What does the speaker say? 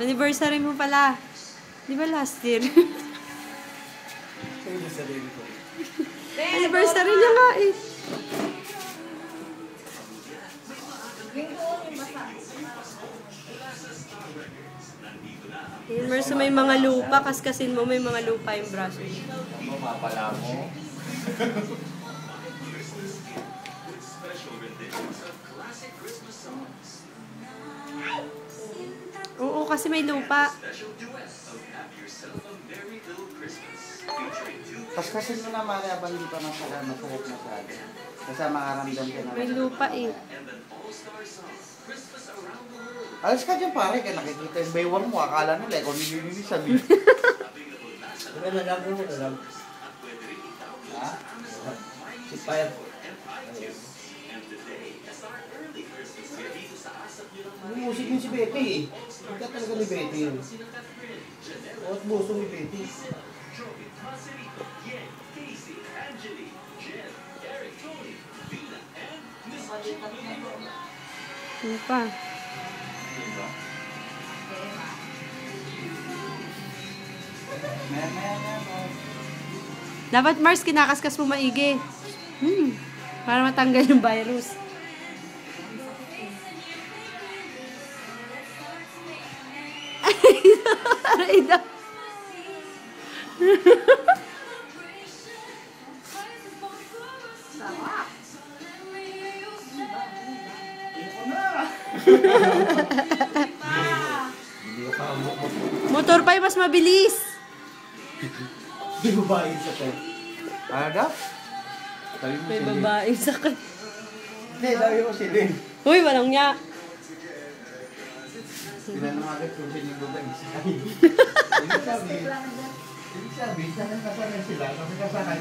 Anniversary mo pala. Di ba last year? Anniversary niya nga eh. Merso may mga lupa, kaskasin mo may mga lupa yung braso niya. Ano, mapala mo. Oo, kasi may lupa. Kaskasin mo naman, abang di pa masakit masyado. Kasi makaramdam ka na. May lupa eh. Alas ka dyan pare, kaya nakikita yung baywang mo, akala nila, kung nililinisan mo. Ano nagagawin mo na lang? Ha? Si Payat. Musik mo si Betty eh. Ika talaga ni Betty yun. O at buso ni Betty. Lupa. Dapat Mars, kinakaskas mo maigi. Para matanggal yung virus. Aray daw. Motor pa yung mas mabilis. Di babae sa tayo. Ano daw? Sabi mo May si Lynn. babaeng sakit. Hindi, sabi ko si Lynn. Uy, walang niya. Tinanong agad kung sino yung babae. Ibig sabihin, sana na sila kasi kasakay.